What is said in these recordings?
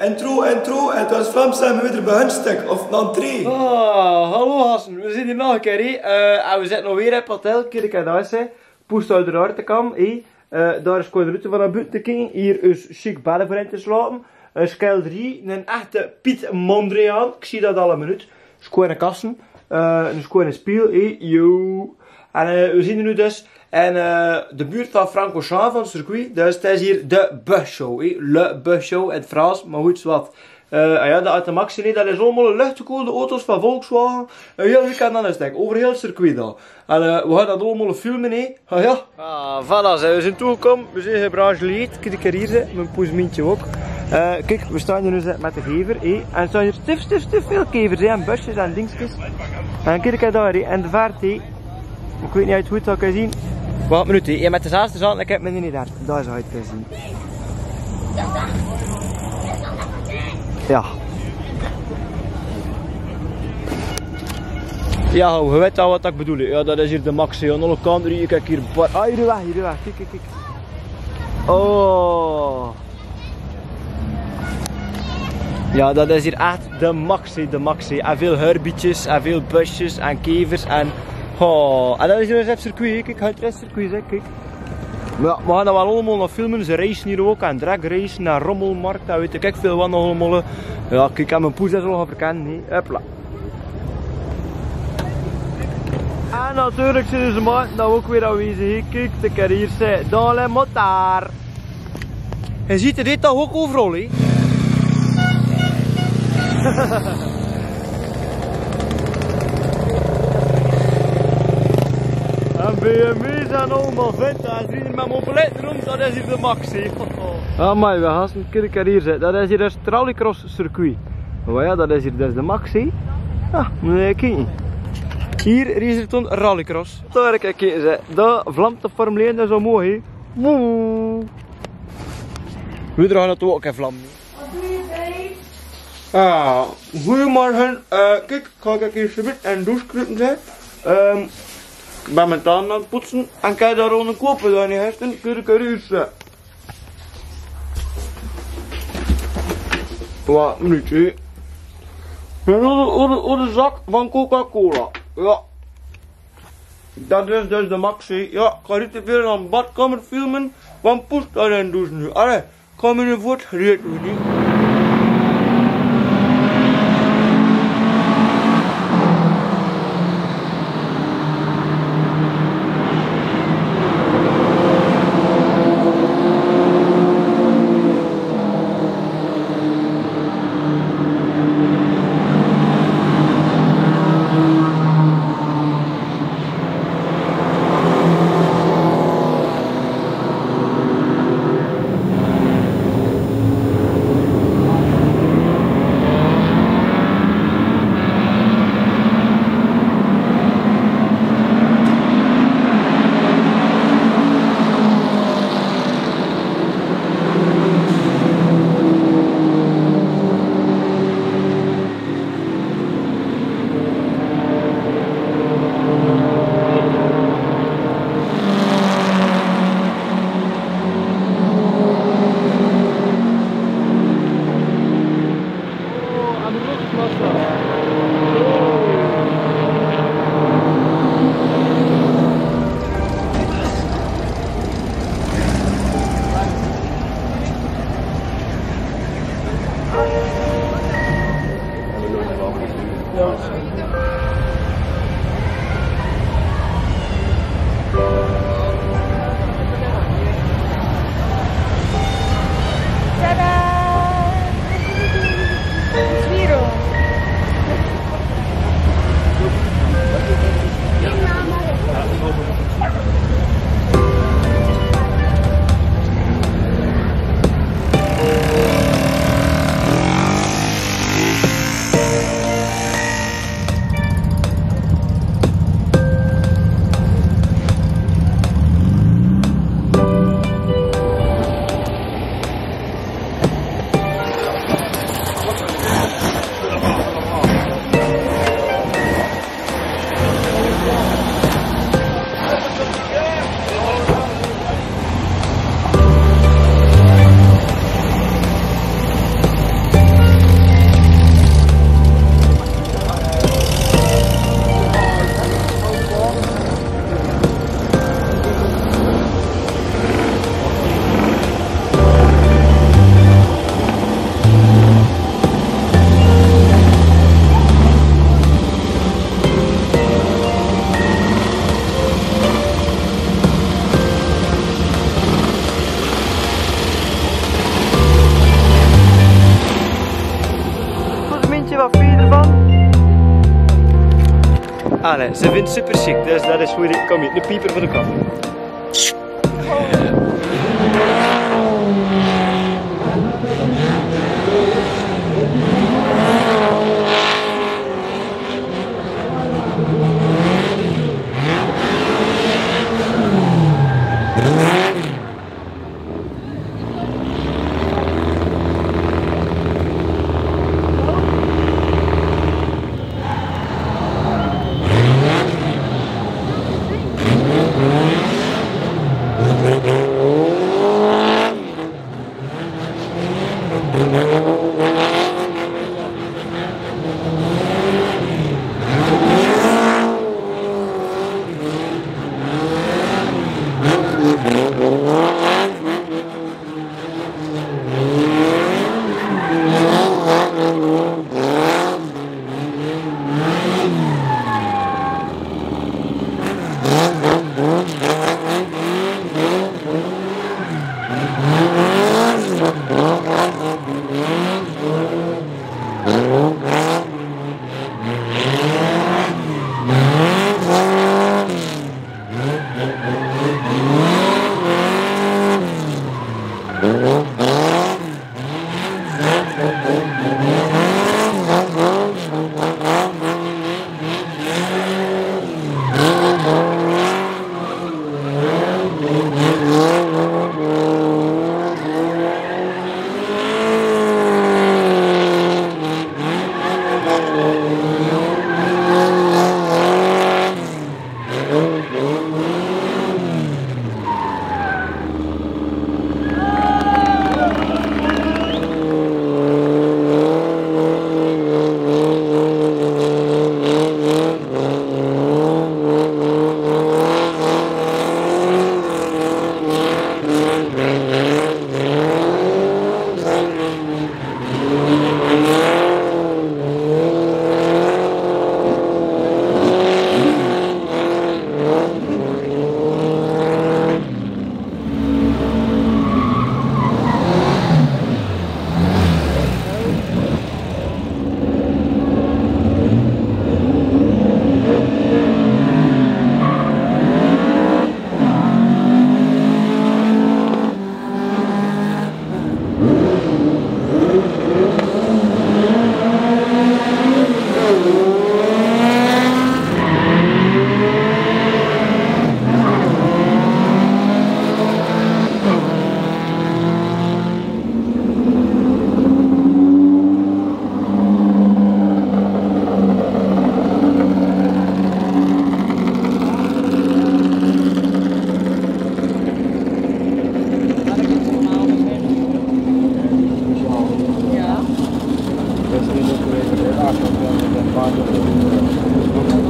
Intro, en het was Vlaams zijn we weer bij hun stuk, of een entree. Hallo gasten, we zijn hier nog een keer, en we zitten nog weer in het hotel, kijk en daar zijn. Poest uit de ruimtekam, daar is gewoon de route van naar buiten te kijken. Hier is chic bedden voor in te slapen. Skelderie, een echte Piet Mondriaan, ik zie dat al een minuut. Schone kassen, een schone spiel, yo. En we zien er nu dus in de buurt van Francorchamps van het circuit. Dus het is hier de busshow, le busshow in het Frans, maar goed, wat. Ja, de Automaxi, dat is allemaal luchtgekoelde auto's van Volkswagen. Heel gekend aan het stek, over heel het circuit dan. En we gaan dat allemaal filmen, ja. Voilà, we zijn toegekomen, we zijn gebrancheleerd. Kijk hier, mijn poesmintje ook. Kijk, we staan hier nu met de gever, en er staan hier stif veel kevers, en busjes en dingetjes. En kijk daar, en de vaart, ik weet niet uit hoe het kan zien. Wacht een minuut, met de zaaste zand, ik heb me niet daar. Daar zou je het zien. Ja. Ja, je weet al wat ik bedoel. Ja, dat is hier de Maxi. Aan alle kanten, kijk hier. Hier weg. Kijk. Oh. Ja, dat is hier echt de Maxi. En veel herbietjes, en veel busjes, en kevers, en... Oh. En dat is hier het circuit, kijk, het is circuit, kijk. Ja, we gaan dat wel allemaal nog filmen, ze racen hier ook, en dragracen, en rommelmarkt, en weet ik veel wat nog allemaal. Ja, kijk, en mijn poes is al gaan verkennen, hopla. En natuurlijk zijn ze maanden dat ook weer aanwezig, kijk, de carrière zijn, dans les motards. Je ziet er dit toch ook overal, hè? En BMW's en allemaal vindt, en ze hier met mobilet rond, dat is hier de Maxi. Ah, maar we gaan een keer hier zitten, dat is hier het rallycross circuit. Maar ja, dat is hier dus de Maxi. Ah, moet je kijken. Hier is het een rallycross. Daar kijk je, daar vlamt de Formule 1, dat is zo mooi, hè. Woe. We gaan het ook in vlam. Goedemorgen, kijk, ga ik hier zo en douchekruppen zijn. Ik ben mijn tanden aan het poetsen en kijk daar gewoon een kopen dan niet hesten, curieus. Wat een minuutje. De zak van Coca-Cola. Ja. Dat is dus de Maxi. Ja, ik ga niet te veel aan de badkamer filmen, want poest daarin douchen nu. Allee, ik ga me nu voortgereden doen. Allee, ze vindt het super chic, dus dat is hoe die... Kom hier, de pieper voor de kop.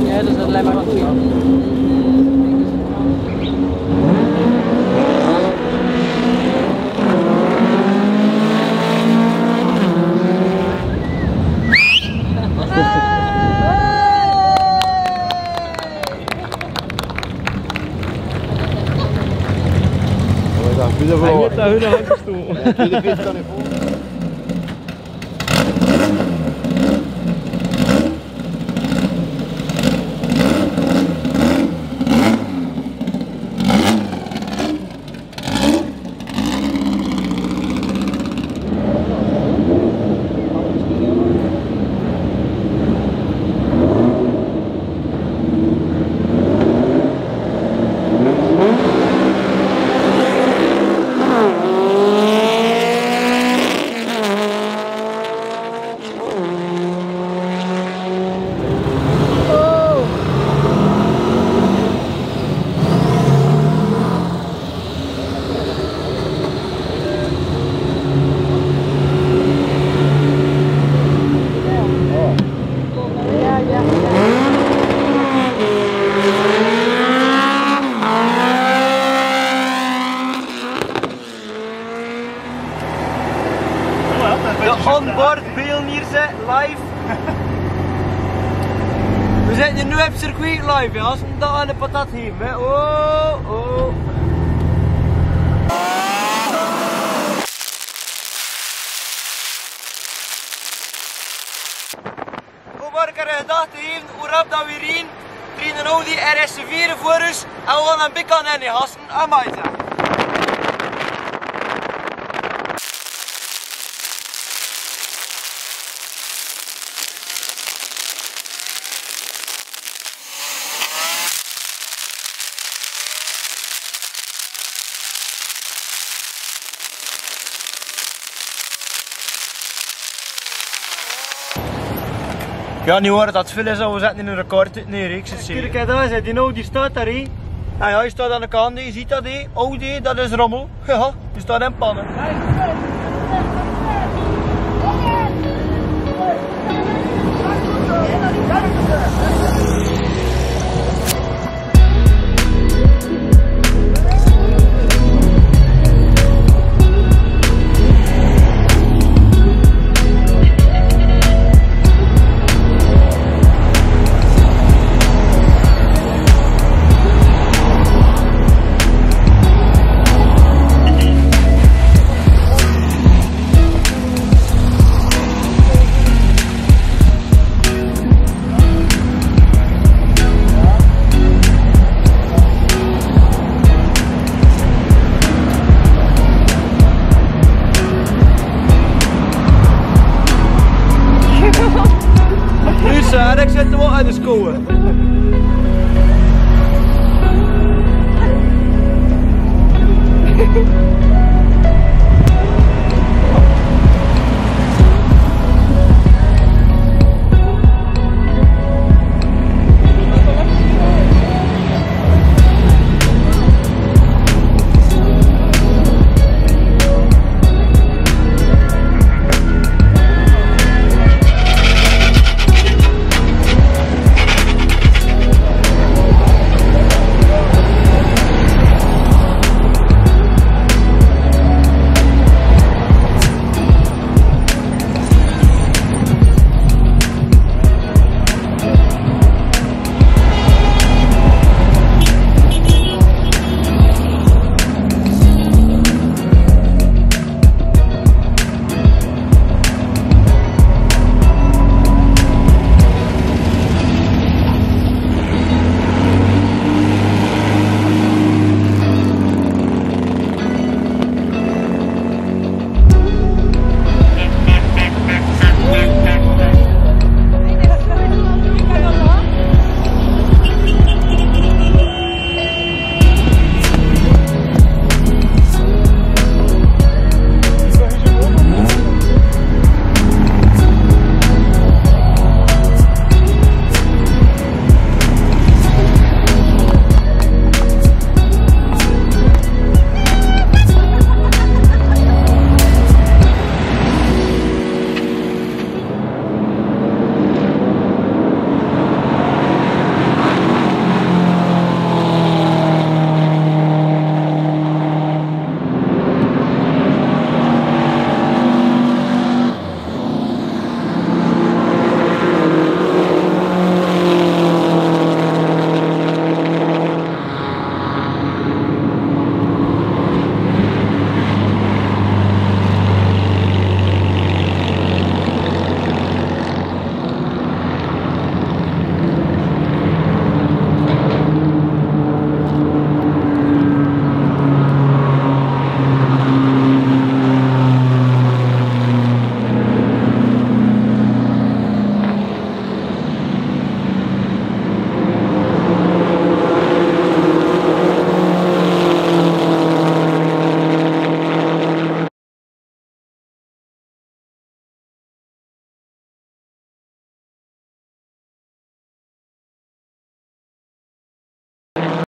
Ja, dus dat lijkt me wel goed. Hij moet naar hun handjes toe. De onboard pioniers live. We zijn hier nu op het circuit live, ja. Als we dat aan de patat geven, hè. Oh, oh. Goedemorgen, dag te even. Hoe rap dat weer in? krijgen een Audi RS4 voor ons en we gaan een bik aan in gasten en maiten. Ja, niet hoor dat veel is, we zetten in een record uit neer, ik zit zeker. Kijk daar, die Audi staat daar, hé. En ja, hij staat aan de kant, je ziet dat, hé. Audi, dat is rommel. Ja, die staat in pannen. Ik zit er wel aan de school.